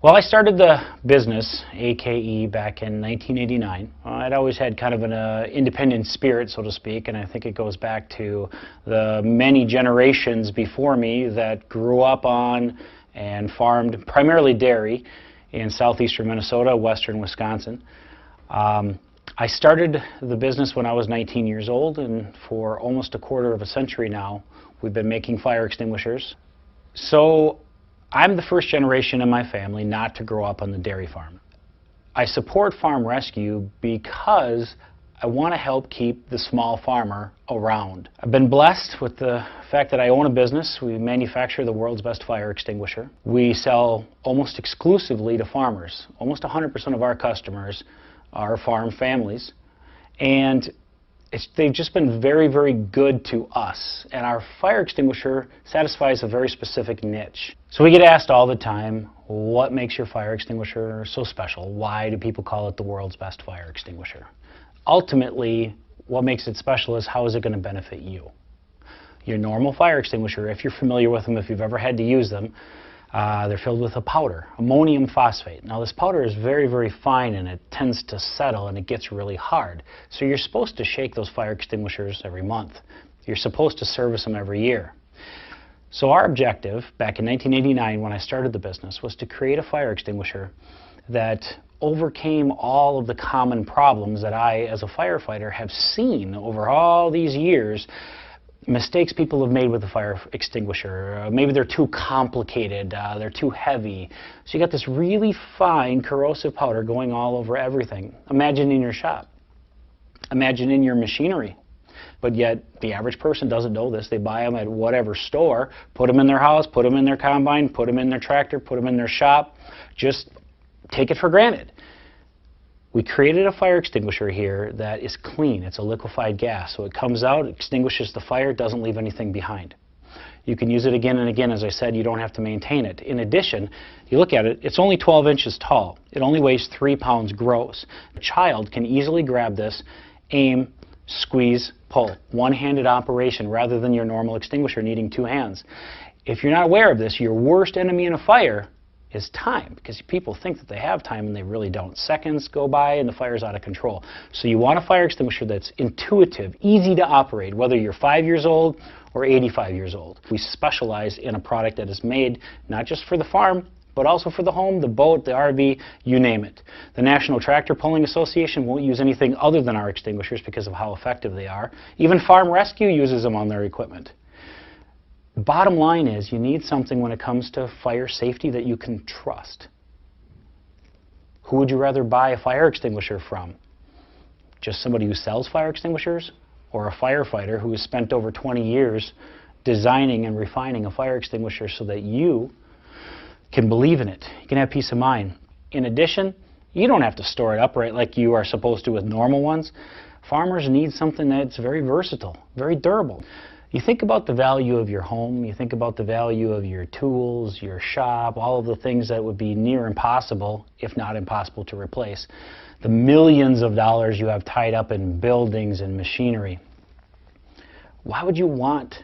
Well, I started the business, AKE, back in 1989. I'd always had kind of an independent spirit, so to speak, and I think it goes back to the many generations before me that grew up on and farmed primarily dairy in southeastern Minnesota, western Wisconsin. I started the business when I was 19 years old, and for almost a quarter of a century now, we've been making fire extinguishers. So I'm the first generation in my family not to grow up on the dairy farm. I support farm rescue because I want to help keep the small farmer around. I've been blessed with the fact that I own a business. We manufacture the world's best fire extinguisher. We sell almost exclusively to farmers. Almost 100% of our customers are farm families, and they've just been very, very good to us, and our fire extinguisher satisfies a very specific niche. So we get asked all the time, what makes your fire extinguisher so special? Why do people call it the world's best fire extinguisher? Ultimately, what makes it special is how is it going to benefit you? Your normal fire extinguisher, if you're familiar with them, if you've ever had to use them, they're filled with a powder, ammonium phosphate. Now this powder is very, very fine and it tends to settle and it gets really hard. So you're supposed to shake those fire extinguishers every month. You're supposed to service them every year. So our objective back in 1989 when I started the business was to create a fire extinguisher that overcame all of the common problems that I as a firefighter have seen over all these years. Mistakes people have made with the fire extinguisher. Maybe they're too complicated, they're too heavy. So you got this really fine corrosive powder going all over everything. Imagine in your shop. Imagine in your machinery. But yet the average person doesn't know this. They buy them at whatever store, put them in their house, put them in their combine, put them in their tractor, put them in their shop. Just take it for granted. We created a fire extinguisher here that is clean. It's a liquefied gas. So it comes out, extinguishes the fire, doesn't leave anything behind. You can use it again and again. As I said, you don't have to maintain it. In addition, you look at it, it's only 12 inches tall. It only weighs 3 pounds gross. A child can easily grab this, aim, squeeze, pull. One-handed operation rather than your normal extinguisher needing 2 hands. If you're not aware of this, your worst enemy in a fire is time, because people think that they have time and they really don't. Seconds go by and the fire's out of control. So you want a fire extinguisher that's intuitive, easy to operate, whether you're 5 years old or 85 years old. We specialize in a product that is made not just for the farm, but also for the home, the boat, the RV, you name it. The National Tractor Pulling Association won't use anything other than our extinguishers because of how effective they are. Even Farm Rescue uses them on their equipment. Bottom line is you need something when it comes to fire safety that you can trust. Who would you rather buy a fire extinguisher from? Just somebody who sells fire extinguishers, or a firefighter who has spent over 20 years designing and refining a fire extinguisher so that you can believe in it. You can have peace of mind. In addition, you don't have to store it upright like you are supposed to with normal ones. Farmers need something that's very versatile, very durable. You think about the value of your home, you think about the value of your tools, your shop, all of the things that would be near impossible, if not impossible to replace. The millions of dollars you have tied up in buildings and machinery. Why would you want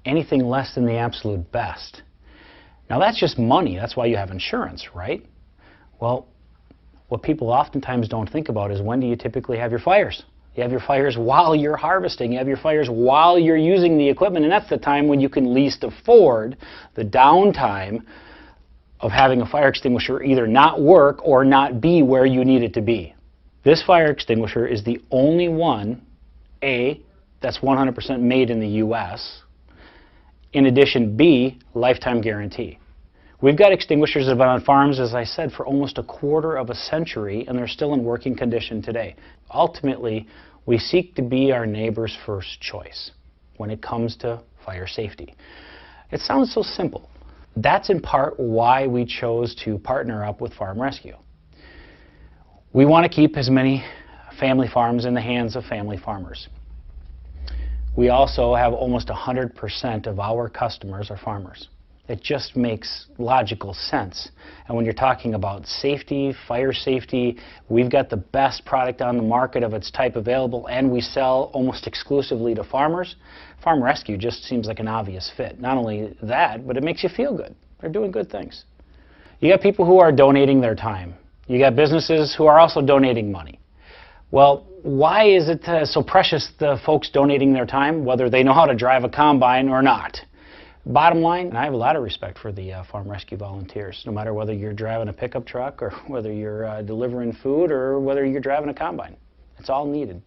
anything less than the absolute best? Now that's just money, that's why you have insurance, right? Well, what people oftentimes don't think about is when do you typically have your fires? You have your fires while you're harvesting. You have your fires while you're using the equipment, and that's the time when you can least afford the downtime of having a fire extinguisher either not work or not be where you need it to be. This fire extinguisher is the only one, A, that's 100% made in the U.S. In addition, B, lifetime guarantee. We've got extinguishers that have been on farms, as I said, for almost a quarter of a century, and they're still in working condition today. Ultimately, we seek to be our neighbor's first choice when it comes to fire safety. It sounds so simple. That's in part why we chose to partner up with Farm Rescue. We want to keep as many family farms in the hands of family farmers. We also have almost 100% of our customers are farmers. It just makes logical sense. And when you're talking about safety, fire safety, we've got the best product on the market of its type available, and we sell almost exclusively to farmers. Farm Rescue just seems like an obvious fit. Not only that, but it makes you feel good. They're doing good things. You got people who are donating their time. You got businesses who are also donating money. Well, why is it so precious, the folks donating their time, whether they know how to drive a combine or not? Bottom line, I have a lot of respect for the farm rescue volunteers, no matter whether you're driving a pickup truck or whether you're delivering food or whether you're driving a combine. It's all needed.